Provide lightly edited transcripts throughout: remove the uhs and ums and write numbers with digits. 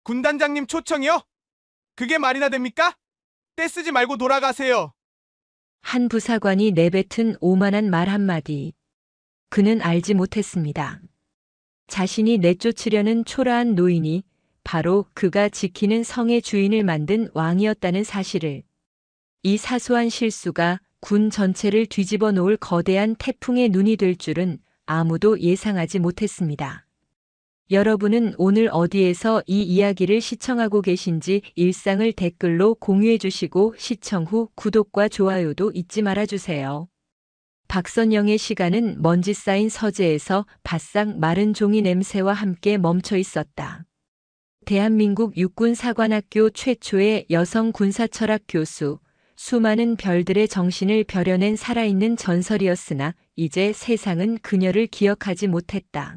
군단장님 초청이요? 그게 말이나 됩니까? 떼쓰지 말고 돌아가세요. 한 부사관이 내뱉은 오만한 말 한마디. 그는 알지 못했습니다. 자신이 내쫓으려는 초라한 노인이 바로 그가 지키는 성의 주인을 만든 왕이었다는 사실을. 이 사소한 실수가 군 전체를 뒤집어 놓을 거대한 태풍의 눈이 될 줄은 아무도 예상하지 못했습니다. 여러분은 오늘 어디에서 이 이야기를 시청하고 계신지 일상을 댓글로 공유해 주시고 시청 후 구독과 좋아요도 잊지 말아 주세요. 박선영의 시간은 먼지 쌓인 서재에서 바싹 마른 종이 냄새와 함께 멈춰 있었다. 대한민국 육군사관학교 최초의 여성 군사철학 교수, 수많은 별들의 정신을 벼려낸 살아있는 전설이었으나 이제 세상은 그녀를 기억하지 못했다.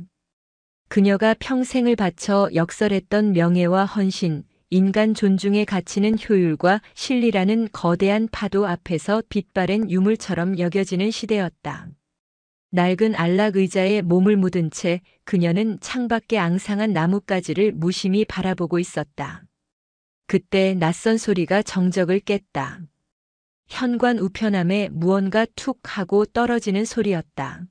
그녀가 평생을 바쳐 역설했던 명예와 헌신, 인간 존중에 갇히는 효율과 실리라는 거대한 파도 앞에서 빛바랜 유물처럼 여겨지는 시대였다. 낡은 안락 의자에 몸을 묻은 채 그녀는 창밖의 앙상한 나뭇가지를 무심히 바라보고 있었다. 그때 낯선 소리가 정적을 깼다. 현관 우편함에 무언가 툭 하고 떨어지는 소리였다.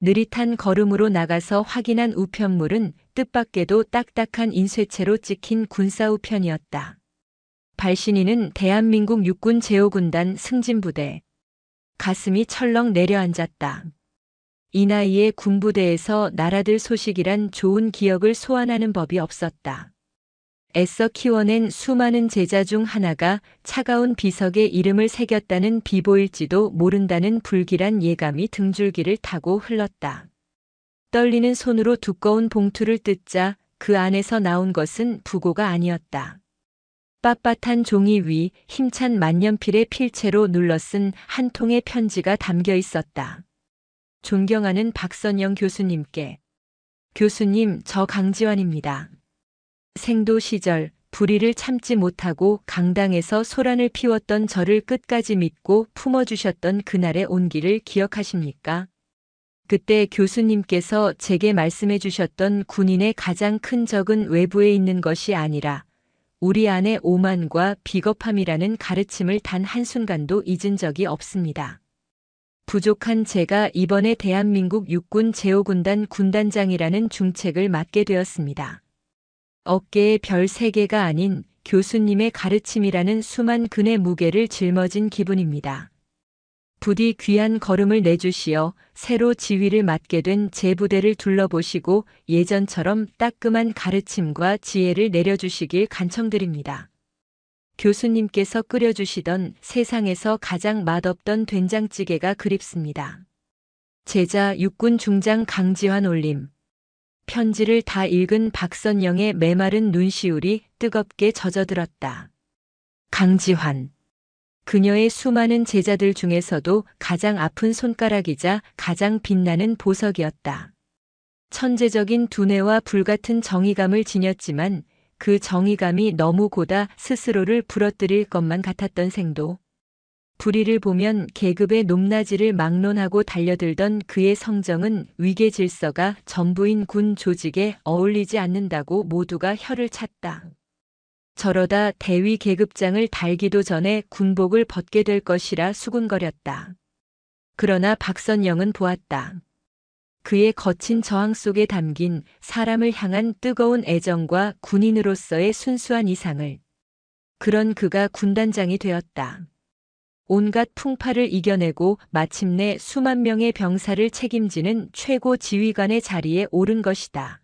느릿한 걸음으로 나가서 확인한 우편물은 뜻밖에도 딱딱한 인쇄체로 찍힌 군사우편이었다. 발신인은 대한민국 육군 제5군단 승진부대. 가슴이 철렁 내려앉았다. 이 나이에 군부대에서 날아들 소식이란 좋은 기억을 소환하는 법이 없었다. 애써 키워낸 수많은 제자 중 하나가 차가운 비석에 이름을 새겼다는 비보일지도 모른다는 불길한 예감이 등줄기를 타고 흘렀다. 떨리는 손으로 두꺼운 봉투를 뜯자 그 안에서 나온 것은 부고가 아니었다. 빳빳한 종이 위 힘찬 만년필의 필체로 눌러 쓴 한 통의 편지가 담겨 있었다. 존경하는 박선영 교수님께. 교수님, 저 강지환입니다. 생도 시절 불의를 참지 못하고 강당에서 소란을 피웠던 저를 끝까지 믿고 품어주셨던 그날의 온기를 기억하십니까? 그때 교수님께서 제게 말씀해 주셨던 군인의 가장 큰 적은 외부에 있는 것이 아니라 우리 안의 오만과 비겁함이라는 가르침을 단 한순간도 잊은 적이 없습니다. 부족한 제가 이번에 대한민국 육군 제5군단 군단장이라는 중책을 맡게 되었습니다. 어깨에 별 3개가 아닌 교수님의 가르침이라는 수만 근의 무게를 짊어진 기분입니다. 부디 귀한 걸음을 내주시어 새로 지휘를 맡게 된 제 부대를 둘러보시고 예전처럼 따끔한 가르침과 지혜를 내려주시길 간청드립니다. 교수님께서 끓여주시던 세상에서 가장 맛없던 된장찌개가 그립습니다. 제자 육군 중장 강지환 올림. 편지를 다 읽은 박선영의 메마른 눈시울이 뜨겁게 젖어들었다. 강지환. 그녀의 수많은 제자들 중에서도 가장 아픈 손가락이자 가장 빛나는 보석이었다. 천재적인 두뇌와 불같은 정의감을 지녔지만 그 정의감이 너무 고다 스스로를 부러뜨릴 것만 같았던 생도. 불의를 보면 계급의 높낮이를 막론하고 달려들던 그의 성정은 위계 질서가 전부인 군 조직에 어울리지 않는다고 모두가 혀를 찼다. 저러다 대위 계급장을 달기도 전에 군복을 벗게 될 것이라 수군거렸다. 그러나 박선영은 보았다. 그의 거친 저항 속에 담긴 사람을 향한 뜨거운 애정과 군인으로서의 순수한 이상을. 그런 그가 군단장이 되었다. 온갖 풍파를 이겨내고 마침내 수만 명의 병사를 책임지는 최고 지휘관의 자리에 오른 것이다.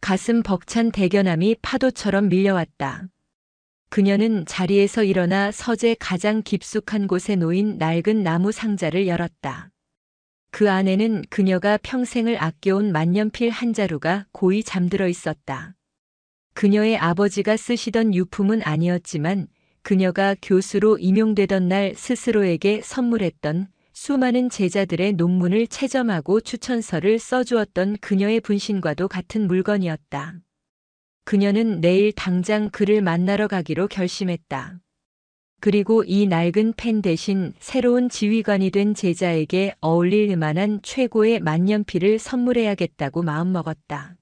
가슴 벅찬 대견함이 파도처럼 밀려왔다. 그녀는 자리에서 일어나 서재 가장 깊숙한 곳에 놓인 낡은 나무 상자를 열었다. 그 안에는 그녀가 평생을 아껴온 만년필 한 자루가 고이 잠들어 있었다. 그녀의 아버지가 쓰시던 유품은 아니었지만 그녀가 교수로 임용되던 날 스스로에게 선물했던 수많은 제자들의 논문을 채점하고 추천서를 써주었던 그녀의 분신과도 같은 물건이었다. 그녀는 내일 당장 그를 만나러 가기로 결심했다. 그리고 이 낡은 펜 대신 새로운 지휘관이 된 제자에게 어울릴 만한 최고의 만년필을 선물해야겠다고 마음먹었다.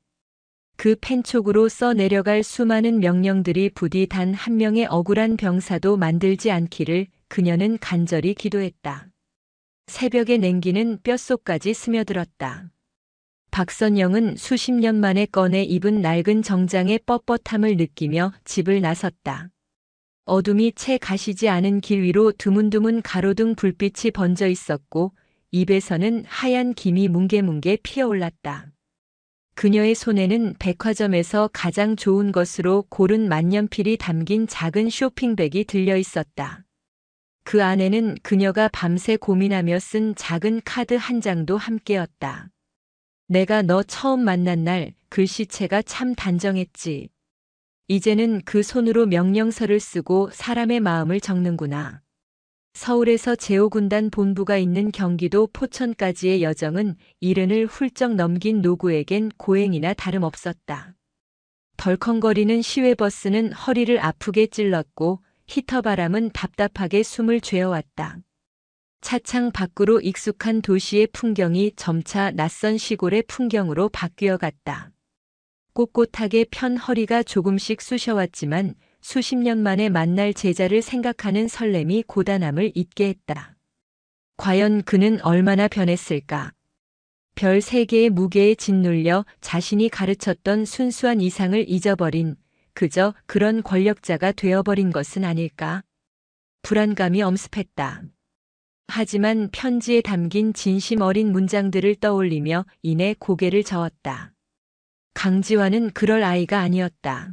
그 펜촉으로 써내려갈 수많은 명령들이 부디 단 한 명의 억울한 병사도 만들지 않기를 그녀는 간절히 기도했다. 새벽의 냉기는 뼛속까지 스며들었다. 박선영은 수십 년 만에 꺼내 입은 낡은 정장의 뻣뻣함을 느끼며 집을 나섰다. 어둠이 채 가시지 않은 길 위로 드문드문 가로등 불빛이 번져 있었고 입에서는 하얀 김이 뭉게뭉게 피어올랐다. 그녀의 손에는 백화점에서 가장 좋은 것으로 고른 만년필이 담긴 작은 쇼핑백이 들려 있었다. 그 안에는 그녀가 밤새 고민하며 쓴 작은 카드 한 장도 함께였다. 내가 너 처음 만난 날 글씨체가 참 단정했지. 이제는 그 손으로 명령서를 쓰고 사람의 마음을 적는구나. 서울에서 제오군단 본부가 있는 경기도 포천까지의 여정은 이른을 훌쩍 넘긴 노구에겐 고행이나 다름없었다. 덜컹거리는 시외버스는 허리를 아프게 찔렀고 히터바람은 답답하게 숨을 죄어왔다. 차창 밖으로 익숙한 도시의 풍경이 점차 낯선 시골의 풍경으로 바뀌어갔다. 꼿꼿하게 편 허리가 조금씩 쑤셔왔지만 수십 년 만에 만날 제자를 생각하는 설렘이 고단함을 잊게 했다. 과연 그는 얼마나 변했을까? 별 3개의 무게에 짓눌려 자신이 가르쳤던 순수한 이상을 잊어버린 그저 그런 권력자가 되어버린 것은 아닐까? 불안감이 엄습했다. 하지만 편지에 담긴 진심 어린 문장들을 떠올리며 이내 고개를 저었다. 강지환은 그럴 아이가 아니었다.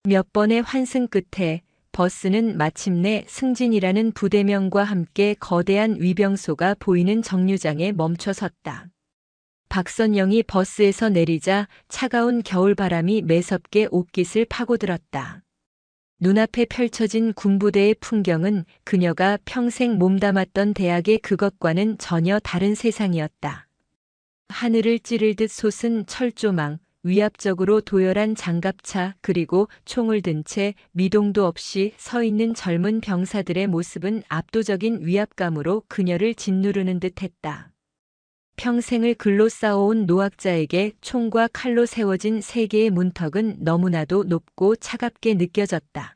몇 번의 환승 끝에 버스는 마침내 승진이라는 부대명과 함께 거대한 위병소가 보이는 정류장에 멈춰섰다. 박선영이 버스에서 내리자 차가운 겨울바람이 매섭게 옷깃을 파고들었다. 눈앞에 펼쳐진 군부대의 풍경은 그녀가 평생 몸담았던 대학의 그것과는 전혀 다른 세상이었다. 하늘을 찌를 듯 솟은 철조망, 위압적으로 도열한 장갑차 그리고 총을 든 채 미동도 없이 서 있는 젊은 병사들의 모습은 압도적인 위압감으로 그녀를 짓누르는 듯했다. 평생을 글로 쌓아온 노학자에게 총과 칼로 세워진 3개의 문턱은 너무나도 높고 차갑게 느껴졌다.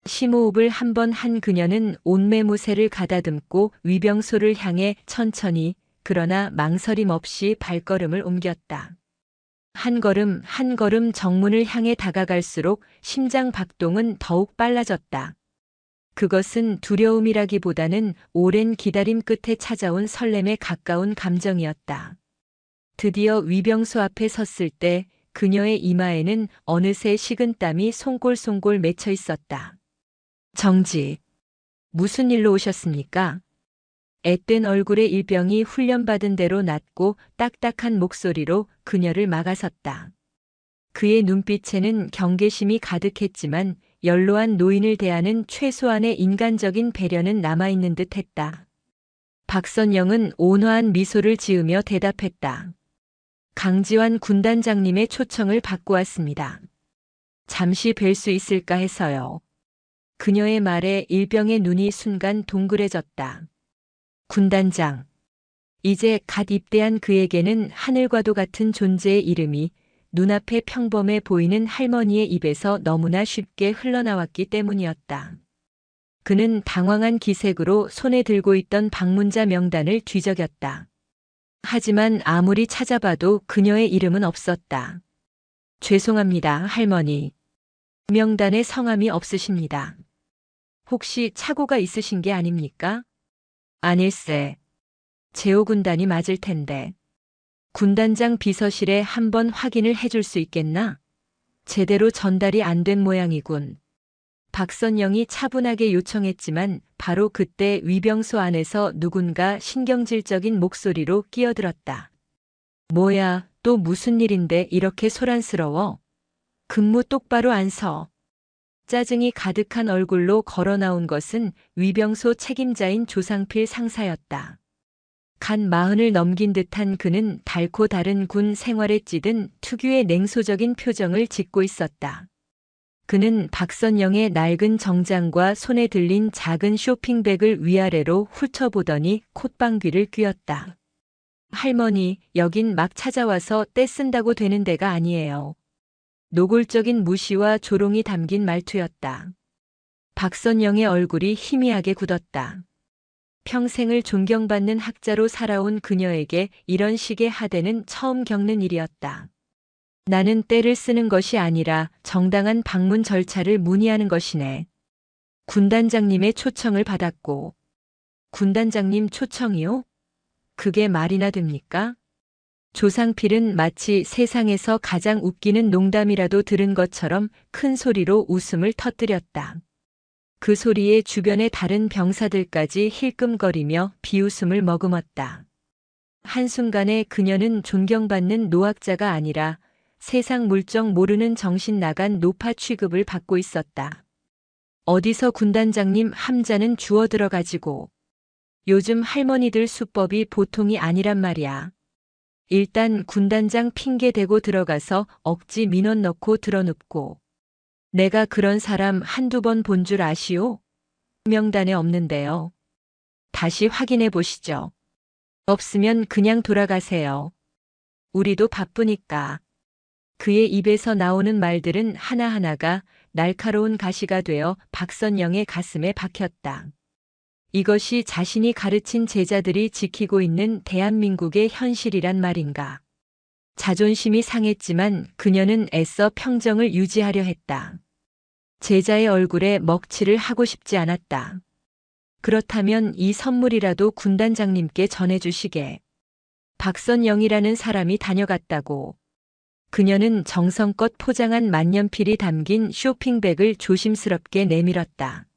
심호흡을 한 번 한 그녀는 온매무새를 가다듬고 위병소를 향해 천천히 그러나 망설임 없이 발걸음을 옮겼다. 한 걸음 한 걸음 정문을 향해 다가갈수록 심장 박동은 더욱 빨라졌다. 그것은 두려움이라기보다는 오랜 기다림 끝에 찾아온 설렘에 가까운 감정이었다. 드디어 위병소 앞에 섰을 때 그녀의 이마에는 어느새 식은땀이 송골송골 맺혀 있었다. 정지. 무슨 일로 오셨습니까? 앳된 얼굴의 일병이 훈련받은 대로 낮고 딱딱한 목소리로 그녀를 막아섰다. 그의 눈빛에는 경계심이 가득했지만 연로한 노인을 대하는 최소한의 인간적인 배려는 남아있는 듯했다. 박선영은 온화한 미소를 지으며 대답했다. 강지환 군단장님의 초청을 받고 왔습니다. 잠시 뵐 수 있을까 해서요. 그녀의 말에 일병의 눈이 순간 동그래졌다. 군단장. 이제 갓 입대한 그에게는 하늘과도 같은 존재의 이름이 눈앞에 평범해 보이는 할머니의 입에서 너무나 쉽게 흘러나왔기 때문이었다. 그는 당황한 기색으로 손에 들고 있던 방문자 명단을 뒤적였다. 하지만 아무리 찾아봐도 그녀의 이름은 없었다. 죄송합니다, 할머니. 명단에 성함이 없으십니다. 혹시 착오가 있으신 게 아닙니까? 아닐세. 제오군단이 맞을 텐데. 군단장 비서실에 한번 확인을 해줄 수 있겠나? 제대로 전달이 안 된 모양이군. 박선영이 차분하게 요청했지만 바로 그때 위병소 안에서 누군가 신경질적인 목소리로 끼어들었다. 뭐야, 또 무슨 일인데 이렇게 소란스러워? 근무 똑바로 안 서. 짜증이 가득한 얼굴로 걸어 나온 것은 위병소 책임자인 조상필 상사였다. 간 40을 넘긴 듯한 그는 달고 다른 군 생활에 찌든 특유의 냉소적인 표정을 짓고 있었다. 그는 박선영의 낡은 정장과 손에 들린 작은 쇼핑백을 위아래로 훑어보더니 콧방귀를 뀌었다. 할머니, 여긴 막 찾아와서 떼쓴다고 되는 데가 아니에요. 노골적인 무시와 조롱이 담긴 말투였다. 박선영의 얼굴이 희미하게 굳었다. 평생을 존경받는 학자로 살아온 그녀에게 이런 식의 하대는 처음 겪는 일이었다. 나는 떼를 쓰는 것이 아니라 정당한 방문 절차를 문의하는 것이네. 군단장님의 초청을 받았고. 군단장님 초청이요? 그게 말이나 됩니까? 조상필은 마치 세상에서 가장 웃기는 농담이라도 들은 것처럼 큰 소리로 웃음을 터뜨렸다. 그 소리에 주변의 다른 병사들까지 힐끔거리며 비웃음을 머금었다. 한순간에 그녀는 존경받는 노학자가 아니라 세상 물정 모르는 정신 나간 노파 취급을 받고 있었다. 어디서 군단장님 함자는 주워 들어가지고. 요즘 할머니들 수법이 보통이 아니란 말이야. 일단 군단장 핑계 대고 들어가서 억지 민원 넣고 드러눕고. 내가 그런 사람 한두 번 본 줄 아시오? 명단에 없는데요. 다시 확인해 보시죠. 없으면 그냥 돌아가세요. 우리도 바쁘니까. 그의 입에서 나오는 말들은 하나하나가 날카로운 가시가 되어 박선영의 가슴에 박혔다. 이것이 자신이 가르친 제자들이 지키고 있는 대한민국의 현실이란 말인가. 자존심이 상했지만 그녀는 애써 평정을 유지하려 했다. 제자의 얼굴에 먹칠을 하고 싶지 않았다. 그렇다면 이 선물이라도 군단장님께 전해주시게. 박선영이라는 사람이 다녀갔다고. 그녀는 정성껏 포장한 만년필이 담긴 쇼핑백을 조심스럽게 내밀었다.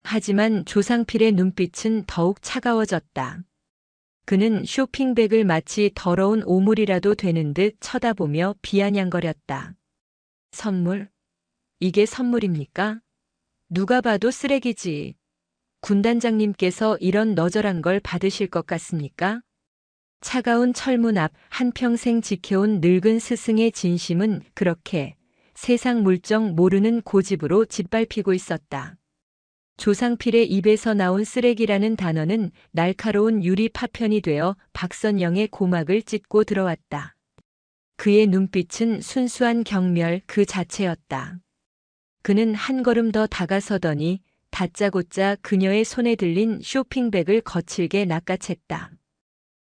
하지만 조상필의 눈빛은 더욱 차가워졌다. 그는 쇼핑백을 마치 더러운 오물이라도 되는 듯 쳐다보며 비아냥거렸다. 선물? 이게 선물입니까? 누가 봐도 쓰레기지. 군단장님께서 이런 너절한 걸 받으실 것 같습니까? 차가운 철문 앞 한평생 지켜온 늙은 스승의 진심은 그렇게 세상 물정 모르는 고집으로 짓밟히고 있었다. 조상필의 입에서 나온 쓰레기라는 단어는 날카로운 유리 파편이 되어 박선영의 고막을 찢고 들어왔다. 그의 눈빛은 순수한 경멸 그 자체였다. 그는 한 걸음 더 다가서더니 다짜고짜 그녀의 손에 들린 쇼핑백을 거칠게 낚아챘다.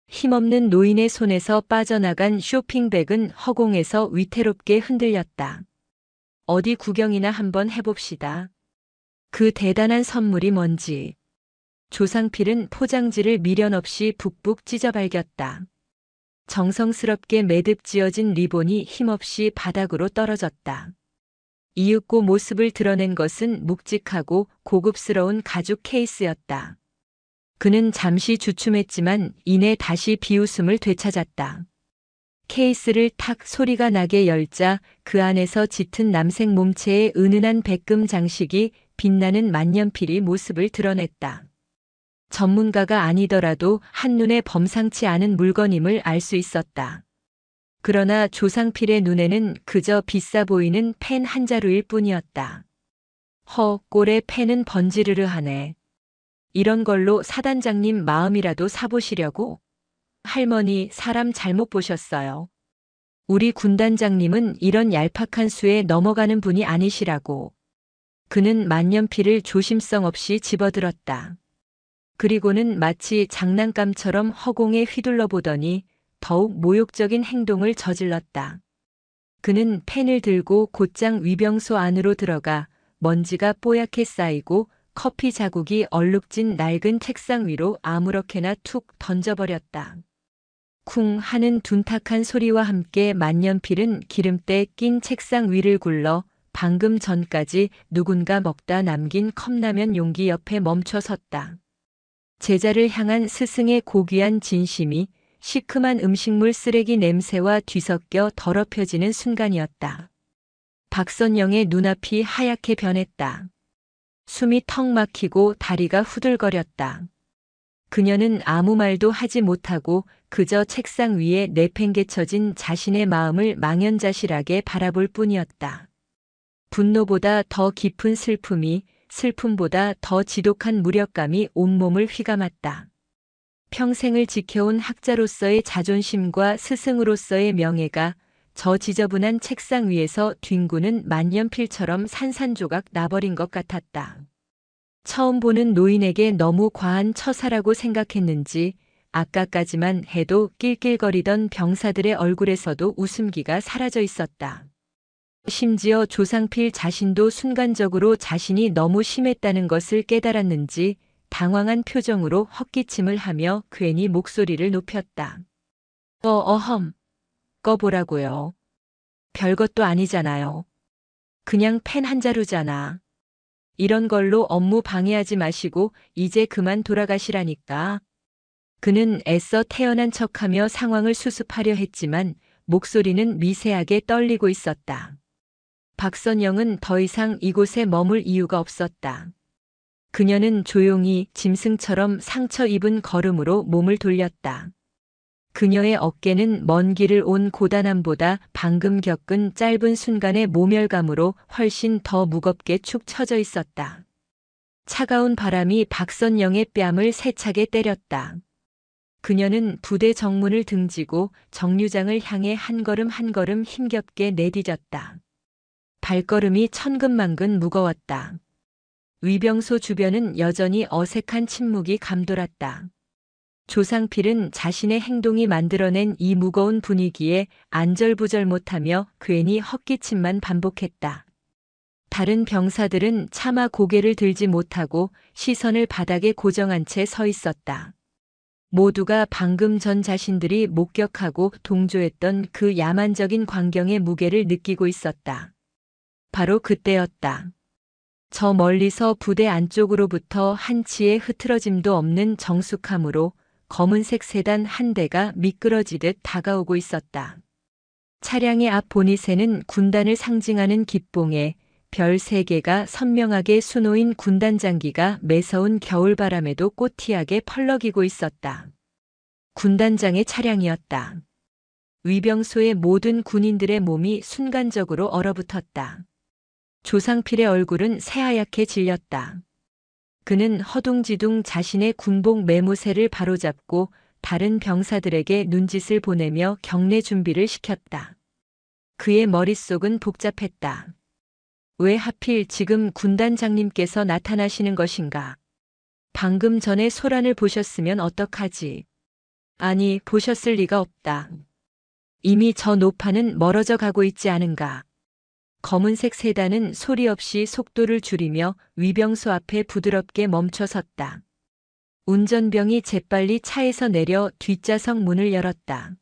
힘없는 노인의 손에서 빠져나간 쇼핑백은 허공에서 위태롭게 흔들렸다. 어디 구경이나 한번 해봅시다. 그 대단한 선물이 뭔지. 조상필은 포장지를 미련 없이 북북 찢어발겼다. 정성스럽게 매듭 지어진 리본이 힘없이 바닥으로 떨어졌다. 이윽고 모습을 드러낸 것은 묵직하고 고급스러운 가죽 케이스였다. 그는 잠시 주춤했지만 이내 다시 비웃음을 되찾았다. 케이스를 탁 소리가 나게 열자 그 안에서 짙은 남색 몸체의 은은한 백금 장식이 빛나는 만년필이 모습을 드러냈다. 전문가가 아니더라도 한눈에 범상치 않은 물건임을 알 수 있었다. 그러나 조상필의 눈에는 그저 비싸 보이는 펜 한 자루일 뿐이었다. 꼴에 펜은 번지르르하네. 이런 걸로 사단장님 마음이라도 사보시려고? 할머니 사람 잘못 보셨어요. 우리 군단장님은 이런 얄팍한 수에 넘어가는 분이 아니시라고. 그는 만년필을 조심성 없이 집어들었다. 그리고는 마치 장난감처럼 허공에 휘둘러 보더니 더욱 모욕적인 행동을 저질렀다. 그는 펜을 들고 곧장 위병소 안으로 들어가 먼지가 뽀얗게 쌓이고 커피 자국이 얼룩진 낡은 책상 위로 아무렇게나 툭 던져버렸다. 쿵 하는 둔탁한 소리와 함께 만년필은 기름때 낀 책상 위를 굴러 방금 전까지 누군가 먹다 남긴 컵라면 용기 옆에 멈춰 섰다. 제자를 향한 스승의 고귀한 진심이 시큼한 음식물 쓰레기 냄새와 뒤섞여 더럽혀지는 순간이었다. 박선영의 눈앞이 하얗게 변했다. 숨이 턱 막히고 다리가 후들거렸다. 그녀는 아무 말도 하지 못하고 그저 책상 위에 내팽개쳐진 자신의 마음을 망연자실하게 바라볼 뿐이었다. 분노보다 더 깊은 슬픔이, 슬픔보다 더 지독한 무력감이 온몸을 휘감았다. 평생을 지켜온 학자로서의 자존심과 스승으로서의 명예가 저 지저분한 책상 위에서 뒹구는 만년필처럼 산산조각 나버린 것 같았다. 처음 보는 노인에게 너무 과한 처사라고 생각했는지 아까까지만 해도 낄낄거리던 병사들의 얼굴에서도 웃음기가 사라져 있었다. 심지어 조상필 자신도 순간적으로 자신이 너무 심했다는 것을 깨달았는지 당황한 표정으로 헛기침을 하며 괜히 목소리를 높였다. 어허, 꺼보라고요. 별것도 아니잖아요. 그냥 펜 한 자루잖아. 이런 걸로 업무 방해하지 마시고 이제 그만 돌아가시라니까. 그는 애써 태연한 척하며 상황을 수습하려 했지만 목소리는 미세하게 떨리고 있었다. 박선영은 더 이상 이곳에 머물 이유가 없었다. 그녀는 조용히 짐승처럼 상처 입은 걸음으로 몸을 돌렸다. 그녀의 어깨는 먼 길을 온 고단함보다 방금 겪은 짧은 순간의 모멸감으로 훨씬 더 무겁게 축 처져 있었다. 차가운 바람이 박선영의 뺨을 세차게 때렸다. 그녀는 부대 정문을 등지고 정류장을 향해 한 걸음 한 걸음 힘겹게 내디뎠다. 발걸음이 천근만근 무거웠다. 위병소 주변은 여전히 어색한 침묵이 감돌았다. 조상필은 자신의 행동이 만들어낸 이 무거운 분위기에 안절부절 못하며 괜히 헛기침만 반복했다. 다른 병사들은 차마 고개를 들지 못하고 시선을 바닥에 고정한 채 서 있었다. 모두가 방금 전 자신들이 목격하고 동조했던 그 야만적인 광경의 무게를 느끼고 있었다. 바로 그때였다. 저 멀리서 부대 안쪽으로부터 한치의 흐트러짐도 없는 정숙함으로 검은색 세단 한 대가 미끄러지듯 다가오고 있었다. 차량의 앞 보닛에는 군단을 상징하는 기봉에 별 3개가 선명하게 수놓인 군단 장기가 매서운 겨울바람에도 꼬티하게 펄럭이고 있었다. 군단장의 차량이었다. 위병소의 모든 군인들의 몸이 순간적으로 얼어붙었다. 조상필의 얼굴은 새하얗게 질렸다. 그는 허둥지둥 자신의 군복 매무새를 바로잡고 다른 병사들에게 눈짓을 보내며 경례 준비를 시켰다. 그의 머릿속은 복잡했다. 왜 하필 지금 군단장님께서 나타나시는 것인가? 방금 전에 소란을 보셨으면 어떡하지? 아니, 보셨을 리가 없다. 이미 저 노파는 멀어져 가고 있지 않은가? 검은색 세단은 소리 없이 속도를 줄이며 위병소 앞에 부드럽게 멈춰섰다. 운전병이 재빨리 차에서 내려 뒷좌석 문을 열었다.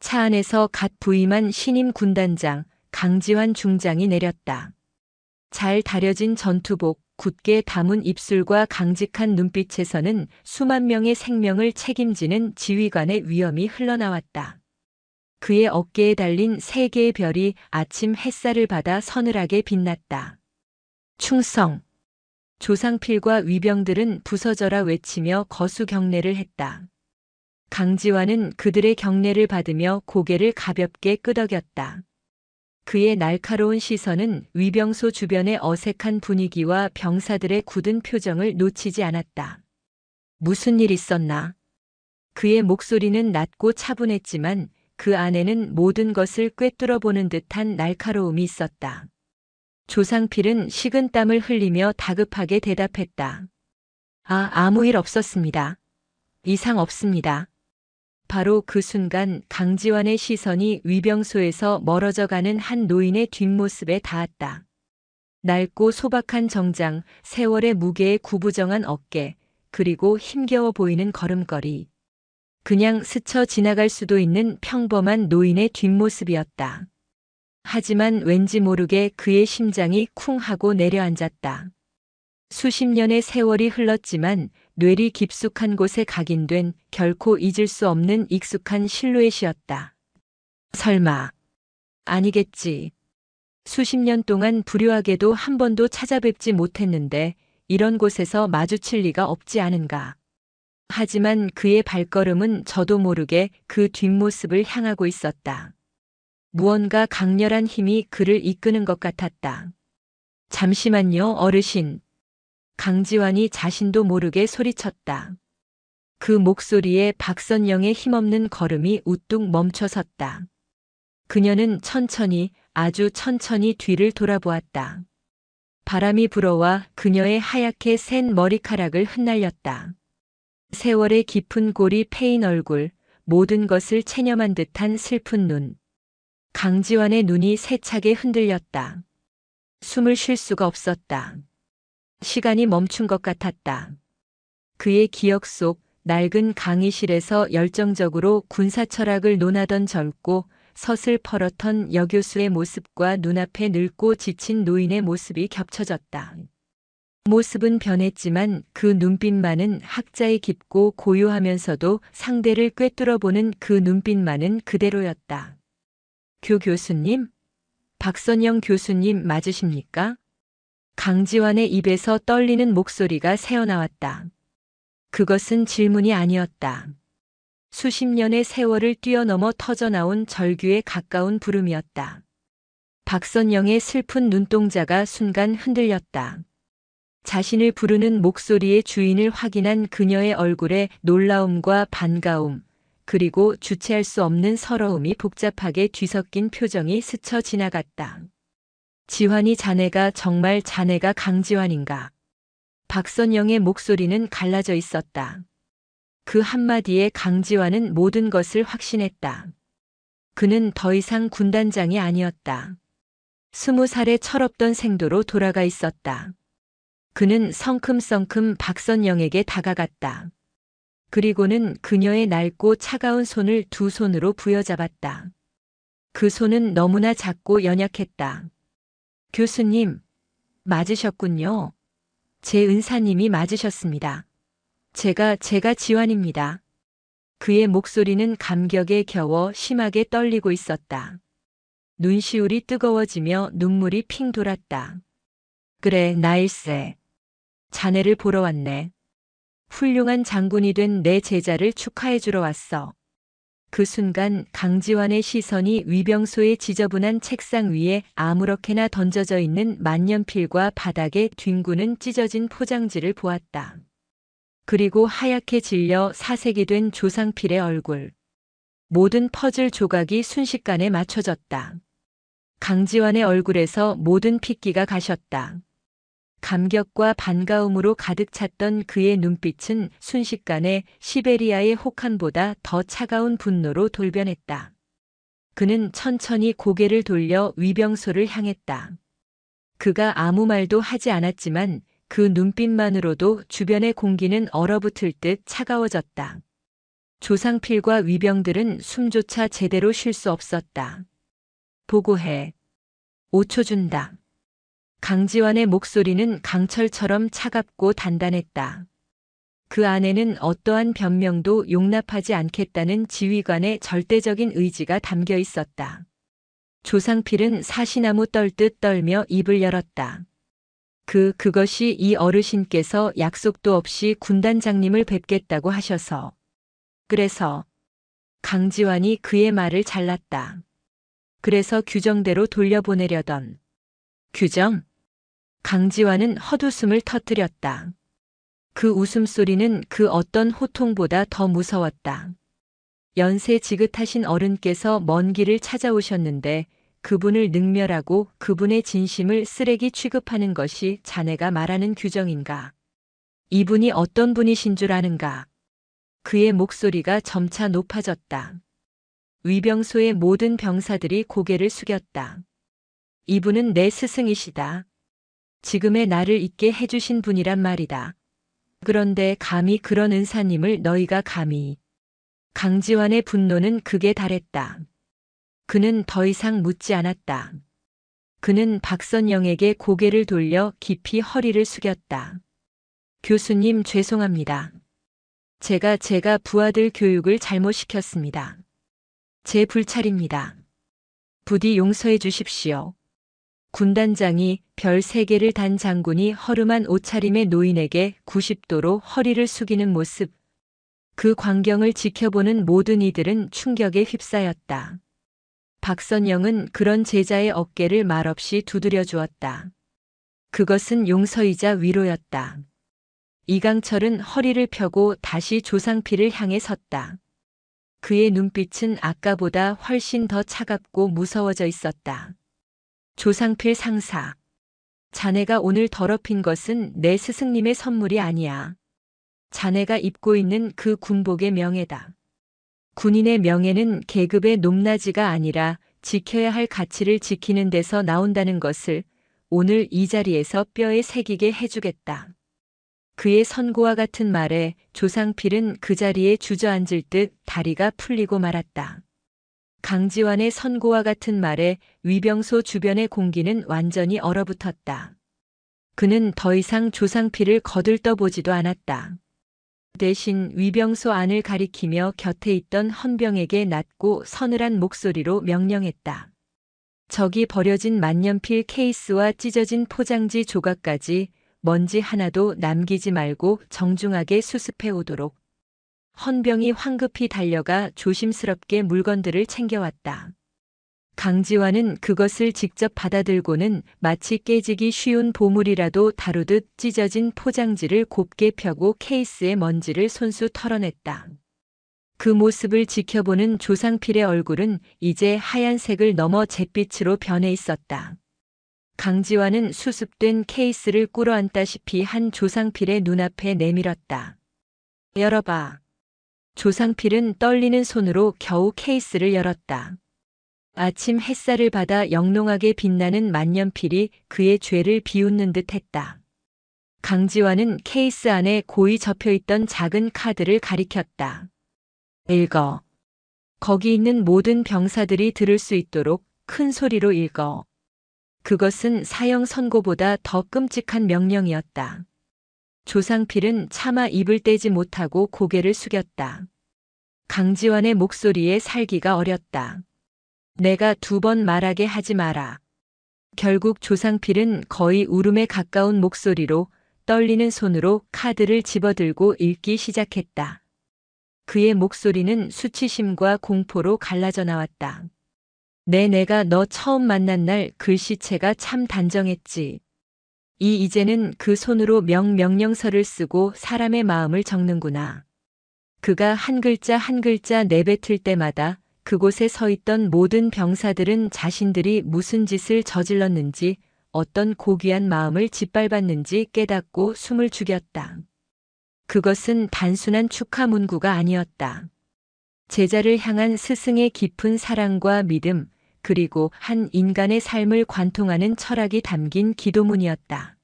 차 안에서 갓 부임한 신임 군단장 강지환 중장이 내렸다. 잘 다려진 전투복, 굳게 담은 입술과 강직한 눈빛에서는 수만 명의 생명을 책임지는 지휘관의 위엄이 흘러나왔다. 그의 어깨에 달린 3개의 별이 아침 햇살을 받아 서늘하게 빛났다. 충성! 조상필과 위병들은 부서져라 외치며 거수 경례를 했다. 강지환은 그들의 경례를 받으며 고개를 가볍게 끄덕였다. 그의 날카로운 시선은 위병소 주변의 어색한 분위기와 병사들의 굳은 표정을 놓치지 않았다. 무슨 일 있었나? 그의 목소리는 낮고 차분했지만 그 안에는 모든 것을 꿰뚫어 보는 듯한 날카로움이 있었다. 조상필은 식은땀을 흘리며 다급하게 대답했다. 아무 일 없었습니다. 이상 없습니다. 바로 그 순간 강지환의 시선이 위병소에서 멀어져 가는 한 노인의 뒷모습에 닿았다. 낡고 소박한 정장, 세월의 무게에 구부정한 어깨, 그리고 힘겨워 보이는 걸음걸이. 그냥 스쳐 지나갈 수도 있는 평범한 노인의 뒷모습이었다. 하지만 왠지 모르게 그의 심장이 쿵 하고 내려앉았다. 수십 년의 세월이 흘렀지만 뇌리 깊숙한 곳에 각인된 결코 잊을 수 없는 익숙한 실루엣이었다. 설마. 아니겠지. 수십 년 동안 불효하게도 한 번도 찾아뵙지 못했는데 이런 곳에서 마주칠 리가 없지 않은가. 하지만 그의 발걸음은 저도 모르게 그 뒷모습을 향하고 있었다. 무언가 강렬한 힘이 그를 이끄는 것 같았다. 잠시만요, 어르신. 강지환이 자신도 모르게 소리쳤다. 그 목소리에 박선영의 힘없는 걸음이 우뚝 멈춰섰다. 그녀는 천천히, 아주 천천히 뒤를 돌아보았다. 바람이 불어와 그녀의 하얗게 센 머리카락을 흩날렸다. 세월의 깊은 골이 패인 얼굴, 모든 것을 체념한 듯한 슬픈 눈. 강지환의 눈이 세차게 흔들렸다. 숨을 쉴 수가 없었다. 시간이 멈춘 것 같았다. 그의 기억 속 낡은 강의실에서 열정적으로 군사 철학을 논하던 젊고 서슬퍼렇던 여교수의 모습과 눈앞에 늙고 지친 노인의 모습이 겹쳐졌다. 모습은 변했지만 그 눈빛만은 학자의 깊고 고요하면서도 상대를 꿰뚫어보는 그 눈빛만은 그대로였다. 교수님? 박선영 교수님 맞으십니까? 강지환의 입에서 떨리는 목소리가 새어나왔다. 그것은 질문이 아니었다. 수십 년의 세월을 뛰어넘어 터져나온 절규에 가까운 부름이었다. 박선영의 슬픈 눈동자가 순간 흔들렸다. 자신을 부르는 목소리의 주인을 확인한 그녀의 얼굴에 놀라움과 반가움, 그리고 주체할 수 없는 서러움이 복잡하게 뒤섞인 표정이 스쳐 지나갔다. 지환이 자네가 정말 자네가 강지환인가? 박선영의 목소리는 갈라져 있었다. 그 한마디에 강지환은 모든 것을 확신했다. 그는 더 이상 군단장이 아니었다. 20살의 철없던 생도로 돌아가 있었다. 그는 성큼성큼 박선영에게 다가갔다. 그리고는 그녀의 낡고 차가운 손을 두 손으로 부여잡았다. 그 손은 너무나 작고 연약했다. 교수님, 맞으셨군요. 제 은사님이 맞으셨습니다. 제가 지환입니다. 그의 목소리는 감격에 겨워 심하게 떨리고 있었다. 눈시울이 뜨거워지며 눈물이 핑 돌았다. 그래, 나일세. 자네를 보러 왔네. 훌륭한 장군이 된 내 제자를 축하해주러 왔어. 그 순간 강지환의 시선이 위병소의 지저분한 책상 위에 아무렇게나 던져져 있는 만년필과 바닥에 뒹구는 찢어진 포장지를 보았다. 그리고 하얗게 질려 사색이 된 조상필의 얼굴. 모든 퍼즐 조각이 순식간에 맞춰졌다. 강지환의 얼굴에서 모든 핏기가 가셨다. 감격과 반가움으로 가득 찼던 그의 눈빛은 순식간에 시베리아의 혹한보다 더 차가운 분노로 돌변했다. 그는 천천히 고개를 돌려 위병소를 향했다. 그가 아무 말도 하지 않았지만 그 눈빛만으로도 주변의 공기는 얼어붙을 듯 차가워졌다. 조상필과 위병들은 숨조차 제대로 쉴 수 없었다. 보고해. 5초 준다. 강지환의 목소리는 강철처럼 차갑고 단단했다. 그 안에는 어떠한 변명도 용납하지 않겠다는 지휘관의 절대적인 의지가 담겨 있었다. 조상필은 사시나무 떨듯 떨며 입을 열었다. 그것이 이 어르신께서 약속도 없이 군단장님을 뵙겠다고 하셔서. 그래서 강지환이 그의 말을 잘랐다. 그래서 규정대로 돌려보내려던. 규정? 강지환은 헛웃음을 터뜨렸다. 그 웃음소리는 그 어떤 호통보다 더 무서웠다. 연세 지긋하신 어른께서 먼 길을 찾아오셨는데 그분을 능멸하고 그분의 진심을 쓰레기 취급하는 것이 자네가 말하는 규정인가? 이분이 어떤 분이신 줄 아는가? 그의 목소리가 점차 높아졌다. 위병소의 모든 병사들이 고개를 숙였다. 이분은 내 스승이시다. 지금의 나를 있게 해주신 분이란 말이다. 그런데 감히 그런 은사님을 너희가 감히. 강지환의 분노는 극에 달했다. 그는 더 이상 묻지 않았다. 그는 박선영에게 고개를 돌려 깊이 허리를 숙였다. 교수님 죄송합니다. 제가 부하들 교육을 잘못 시켰습니다. 제 불찰입니다. 부디 용서해 주십시오. 군단장이 별 3개를 단 장군이 허름한 옷차림의 노인에게 90도로 허리를 숙이는 모습. 그 광경을 지켜보는 모든 이들은 충격에 휩싸였다. 박선영은 그런 제자의 어깨를 말없이 두드려 주었다. 그것은 용서이자 위로였다. 이강철은 허리를 펴고 다시 조상필을 향해 섰다. 그의 눈빛은 아까보다 훨씬 더 차갑고 무서워져 있었다. 조상필 상사. 자네가 오늘 더럽힌 것은 내 스승님의 선물이 아니야. 자네가 입고 있는 그 군복의 명예다. 군인의 명예는 계급의 높낮이가 아니라 지켜야 할 가치를 지키는 데서 나온다는 것을 오늘 이 자리에서 뼈에 새기게 해주겠다. 그의 선고와 같은 말에 조상필은 그 자리에 주저앉을 듯 다리가 풀리고 말았다. 강지환의 선고와 같은 말에 위병소 주변의 공기는 완전히 얼어붙었다. 그는 더 이상 조상필을 거들떠보지도 않았다. 대신 위병소 안을 가리키며 곁에 있던 헌병에게 낮고 서늘한 목소리로 명령했다. 저기 버려진 만년필 케이스와 찢어진 포장지 조각까지 먼지 하나도 남기지 말고 정중하게 수습해 오도록. 헌병이 황급히 달려가 조심스럽게 물건들을 챙겨왔다. 강지환은 그것을 직접 받아들고는 마치 깨지기 쉬운 보물이라도 다루듯 찢어진 포장지를 곱게 펴고 케이스의 먼지를 손수 털어냈다. 그 모습을 지켜보는 조상필의 얼굴은 이제 하얀색을 넘어 잿빛으로 변해 있었다. 강지환은 수습된 케이스를 꿇어앉다시피 한 조상필의 눈앞에 내밀었다. 열어봐. 조상필은 떨리는 손으로 겨우 케이스를 열었다. 아침 햇살을 받아 영롱하게 빛나는 만년필이 그의 죄를 비웃는 듯 했다. 강지환은 케이스 안에 고이 접혀있던 작은 카드를 가리켰다. 읽어. 거기 있는 모든 병사들이 들을 수 있도록 큰 소리로 읽어. 그것은 사형 선고보다 더 끔찍한 명령이었다. 조상필은 차마 입을 떼지 못하고 고개를 숙였다. 강지환의 목소리에 살기가 어렸다. 내가 2번 말하게 하지 마라. 결국 조상필은 거의 울음에 가까운 목소리로 떨리는 손으로 카드를 집어들고 읽기 시작했다. 그의 목소리는 수치심과 공포로 갈라져 나왔다. 내가 너 처음 만난 날 글씨체가 참 단정했지. 이제는 그 손으로 명령서를 쓰고 사람의 마음을 적는구나. 그가 한 글자 한 글자 내뱉을 때마다 그곳에 서 있던 모든 병사들은 자신들이 무슨 짓을 저질렀는지 어떤 고귀한 마음을 짓밟았는지 깨닫고 숨을 죽였다. 그것은 단순한 축하 문구가 아니었다. 제자를 향한 스승의 깊은 사랑과 믿음, 그리고 한 인간의 삶을 관통하는 철학이 담긴 기도문이었다.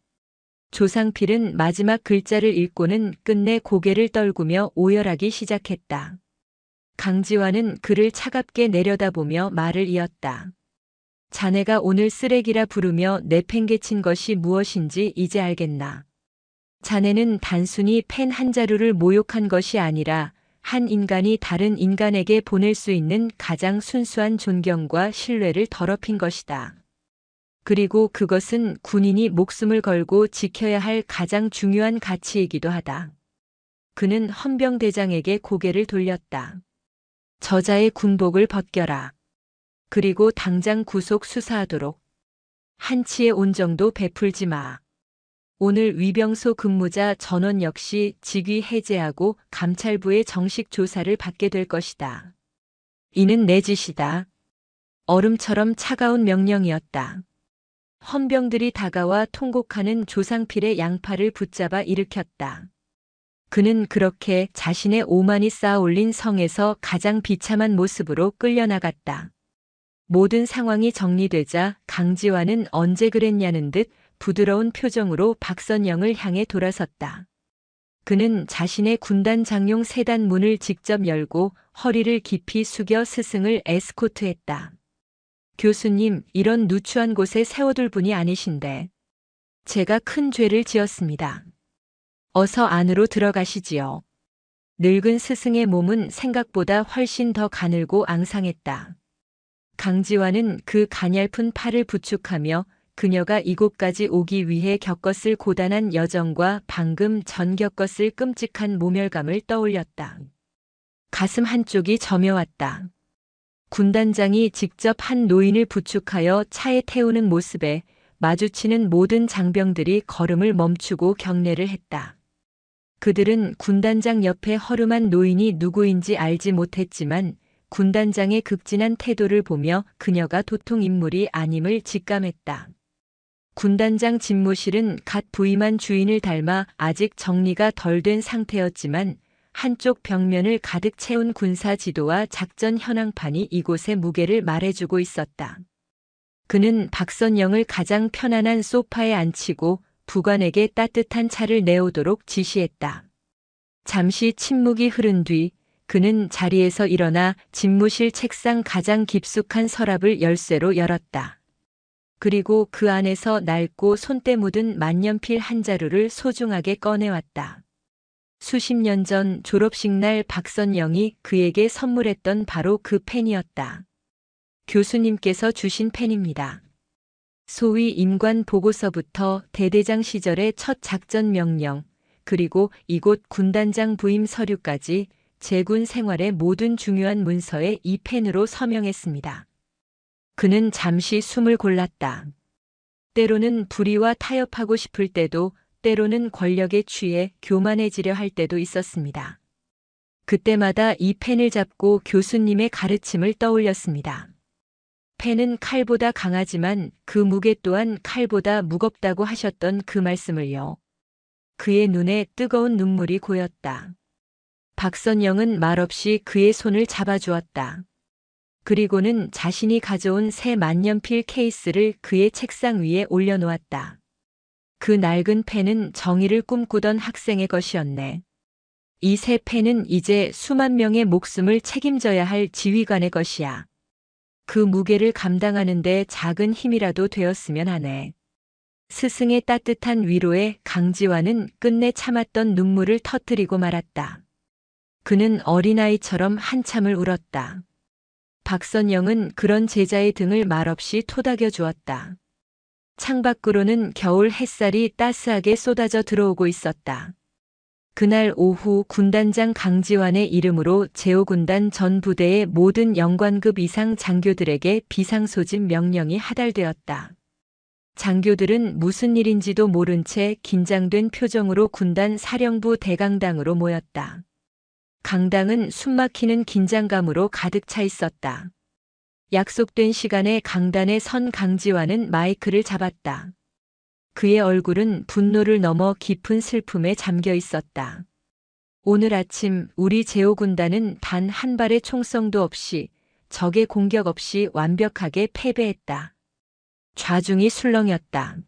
조상필은 마지막 글자를 읽고는 끝내 고개를 떨구며 오열하기 시작했다. 강지환은 그를 차갑게 내려다보며 말을 이었다. 자네가 오늘 쓰레기라 부르며 내팽개친 것이 무엇인지 이제 알겠나. 자네는 단순히 펜 한 자루를 모욕한 것이 아니라 한 인간이 다른 인간에게 보낼 수 있는 가장 순수한 존경과 신뢰를 더럽힌 것이다. 그리고 그것은 군인이 목숨을 걸고 지켜야 할 가장 중요한 가치이기도 하다. 그는 헌병대장에게 고개를 돌렸다. 저자의 군복을 벗겨라. 그리고 당장 구속 수사하도록. 한치의 온정도 베풀지 마. 오늘 위병소 근무자 전원 역시 직위 해제하고 감찰부의 정식 조사를 받게 될 것이다. 이는 내 짓이다. 얼음처럼 차가운 명령이었다. 헌병들이 다가와 통곡하는 조상필의 양팔을 붙잡아 일으켰다. 그는 그렇게 자신의 오만이 쌓아 올린 성에서 가장 비참한 모습으로 끌려나갔다. 모든 상황이 정리되자 강지환은 언제 그랬냐는 듯 부드러운 표정으로 박선영을 향해 돌아섰다. 그는 자신의 군단 장용 세단 문을 직접 열고 허리를 깊이 숙여 스승을 에스코트했다. 교수님, 이런 누추한 곳에 세워둘 분이 아니신데. 제가 큰 죄를 지었습니다. 어서 안으로 들어가시지요. 늙은 스승의 몸은 생각보다 훨씬 더 가늘고 앙상했다. 강지환은 그 가냘픈 팔을 부축하며 그녀가 이곳까지 오기 위해 겪었을 고단한 여정과 방금 전 겪었을 끔찍한 모멸감을 떠올렸다. 가슴 한쪽이 저며왔다. 군단장이 직접 한 노인을 부축하여 차에 태우는 모습에 마주치는 모든 장병들이 걸음을 멈추고 경례를 했다. 그들은 군단장 옆에 허름한 노인이 누구인지 알지 못했지만 군단장의 극진한 태도를 보며 그녀가 도통 인물이 아님을 직감했다. 군단장 집무실은 갓 부임한 주인을 닮아 아직 정리가 덜 된 상태였지만 한쪽 벽면을 가득 채운 군사 지도와 작전 현황판이 이곳의 무게를 말해주고 있었다. 그는 박선영을 가장 편안한 소파에 앉히고 부관에게 따뜻한 차를 내오도록 지시했다. 잠시 침묵이 흐른 뒤 그는 자리에서 일어나 집무실 책상 가장 깊숙한 서랍을 열쇠로 열었다. 그리고 그 안에서 낡고 손때 묻은 만년필 한 자루를 소중하게 꺼내왔다. 수십 년 전 졸업식 날 박선영이 그에게 선물했던 바로 그 펜이었다. 교수님께서 주신 펜입니다. 소위 임관 보고서부터 대대장 시절의 첫 작전 명령, 그리고 이곳 군단장 부임 서류까지 제군 생활의 모든 중요한 문서에 이 펜으로 서명했습니다. 그는 잠시 숨을 골랐다. 때로는 불의와 타협하고 싶을 때도, 때로는 권력에 취해 교만해지려 할 때도 있었습니다. 그때마다 이 펜을 잡고 교수님의 가르침을 떠올렸습니다. 펜은 칼보다 강하지만 그 무게 또한 칼보다 무겁다고 하셨던 그 말씀을요. 그의 눈에 뜨거운 눈물이 고였다. 박선영은 말없이 그의 손을 잡아주었다. 그리고는 자신이 가져온 새 만년필 케이스를 그의 책상 위에 올려놓았다. 그 낡은 펜은 정의를 꿈꾸던 학생의 것이었네. 이 새 펜은 이제 수만 명의 목숨을 책임져야 할 지휘관의 것이야. 그 무게를 감당하는데 작은 힘이라도 되었으면 하네. 스승의 따뜻한 위로에 강지환은 끝내 참았던 눈물을 터뜨리고 말았다. 그는 어린아이처럼 한참을 울었다. 박선영은 그런 제자의 등을 말없이 토닥여 주었다. 창밖으로는 겨울 햇살이 따스하게 쏟아져 들어오고 있었다. 그날 오후 군단장 강지환의 이름으로 제5군단 전 부대의 모든 영관급 이상 장교들에게 비상소집 명령이 하달되었다. 장교들은 무슨 일인지도 모른 채 긴장된 표정으로 군단 사령부 대강당으로 모였다. 강당은 숨막히는 긴장감으로 가득 차 있었다. 약속된 시간에 강단에 선 강지환은 마이크를 잡았다. 그의 얼굴은 분노를 넘어 깊은 슬픔에 잠겨 있었다. 오늘 아침 우리 제5군단은 단 한 발의 총성도 없이, 적의 공격 없이 완벽하게 패배했다. 좌중이 술렁였다.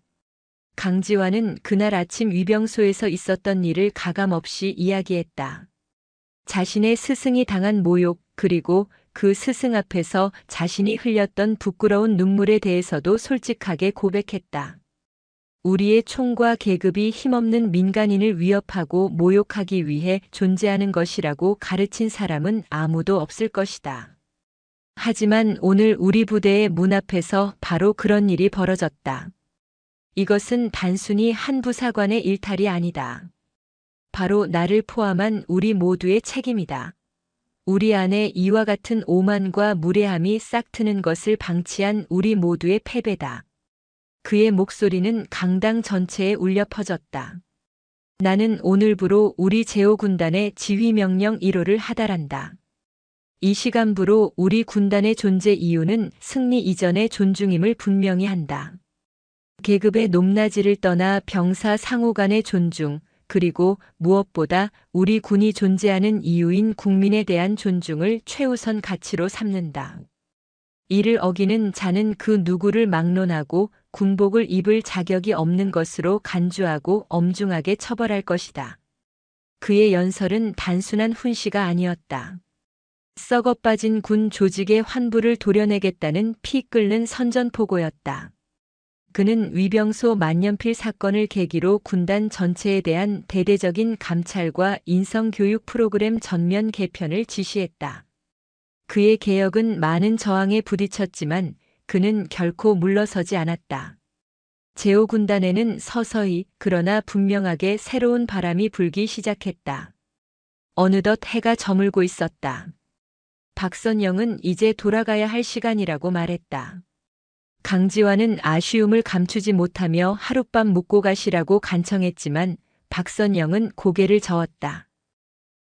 강지환은 그날 아침 위병소에서 있었던 일을 가감없이 이야기했다. 자신의 스승이 당한 모욕, 그리고 그 스승 앞에서 자신이 흘렸던 부끄러운 눈물에 대해서도 솔직하게 고백했다. 우리의 총과 계급이 힘없는 민간인을 위협하고 모욕하기 위해 존재하는 것이라고 가르친 사람은 아무도 없을 것이다. 하지만 오늘 우리 부대의 문 앞에서 바로 그런 일이 벌어졌다. 이것은 단순히 한 부사관의 일탈이 아니다. 바로 나를 포함한 우리 모두의 책임이다. 우리 안에 이와 같은 오만과 무례함이 싹 트는 것을 방치한 우리 모두의 패배다. 그의 목소리는 강당 전체에 울려 퍼졌다. 나는 오늘부로 우리 제5군단의 지휘명령 1호를 하달한다. 이 시간부로 우리 군단의 존재 이유는 승리 이전의 존중임을 분명히 한다. 계급의 높낮이를 떠나 병사 상호 간의 존중, 그리고 무엇보다 우리 군이 존재하는 이유인 국민에 대한 존중을 최우선 가치로 삼는다. 이를 어기는 자는 그 누구를 막론하고 군복을 입을 자격이 없는 것으로 간주하고 엄중하게 처벌할 것이다. 그의 연설은 단순한 훈시가 아니었다. 썩어 빠진 군 조직의 환부를 도려내겠다는 피 끓는 선전포고였다. 그는 위병소 만년필 사건을 계기로 군단 전체에 대한 대대적인 감찰과 인성교육 프로그램 전면 개편을 지시했다. 그의 개혁은 많은 저항에 부딪혔지만 그는 결코 물러서지 않았다. 제5군단에는 서서히 그러나 분명하게 새로운 바람이 불기 시작했다. 어느덧 해가 저물고 있었다. 박선영은 이제 돌아가야 할 시간이라고 말했다. 강지환은 아쉬움을 감추지 못하며 하룻밤 묵고 가시라고 간청했지만 박선영은 고개를 저었다.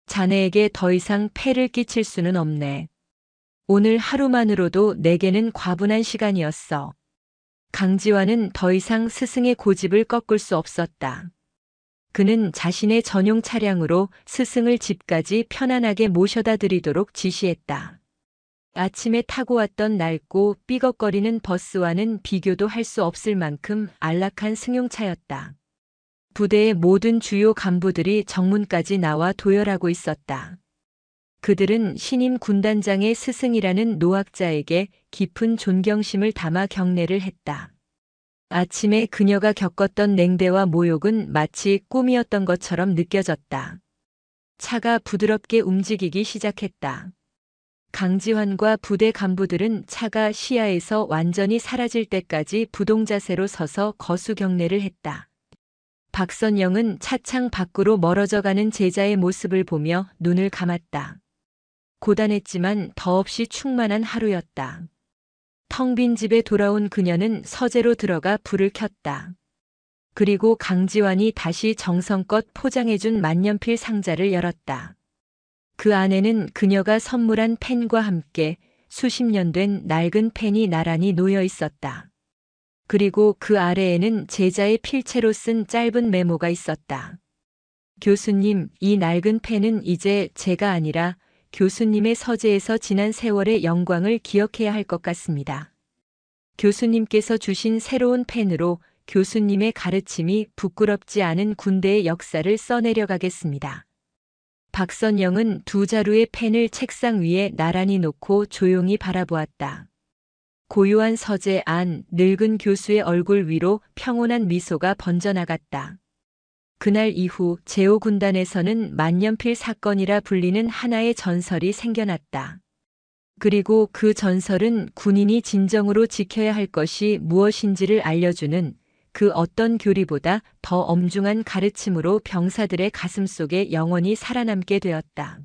자네에게 더 이상 폐를 끼칠 수는 없네. 오늘 하루만으로도 내게는 과분한 시간이었어. 강지환은 더 이상 스승의 고집을 꺾을 수 없었다. 그는 자신의 전용 차량으로 스승을 집까지 편안하게 모셔다 드리도록 지시했다. 아침에 타고 왔던 낡고 삐걱거리는 버스와는 비교도 할 수 없을 만큼 안락한 승용차였다. 부대의 모든 주요 간부들이 정문까지 나와 도열하고 있었다. 그들은 신임 군단장의 스승이라는 노학자에게 깊은 존경심을 담아 경례를 했다. 아침에 그녀가 겪었던 냉대와 모욕은 마치 꿈이었던 것처럼 느껴졌다. 차가 부드럽게 움직이기 시작했다. 강지환과 부대 간부들은 차가 시야에서 완전히 사라질 때까지 부동자세로 서서 거수 경례를 했다. 박선영은 차창 밖으로 멀어져 가는 제자의 모습을 보며 눈을 감았다. 고단했지만 더없이 충만한 하루였다. 텅 빈 집에 돌아온 그녀는 서재로 들어가 불을 켰다. 그리고 강지환이 다시 정성껏 포장해준 만년필 상자를 열었다. 그 안에는 그녀가 선물한 펜과 함께 수십 년 된 낡은 펜이 나란히 놓여 있었다. 그리고 그 아래에는 제자의 필체로 쓴 짧은 메모가 있었다. 교수님, 이 낡은 펜은 이제 제가 아니라 교수님의 서재에서 지난 세월의 영광을 기억해야 할 것 같습니다. 교수님께서 주신 새로운 펜으로 교수님의 가르침이 부끄럽지 않은 군대의 역사를 써내려 가겠습니다. 박선영은 두 자루의 펜을 책상 위에 나란히 놓고 조용히 바라보았다. 고요한 서재 안 늙은 교수의 얼굴 위로 평온한 미소가 번져나갔다. 그날 이후 제5군단에서는 만년필 사건이라 불리는 하나의 전설이 생겨났다. 그리고 그 전설은 군인이 진정으로 지켜야 할 것이 무엇인지를 알려주는 그 어떤 교리보다 더 엄중한 가르침으로 병사들의 가슴속에 영원히 살아남게 되었다.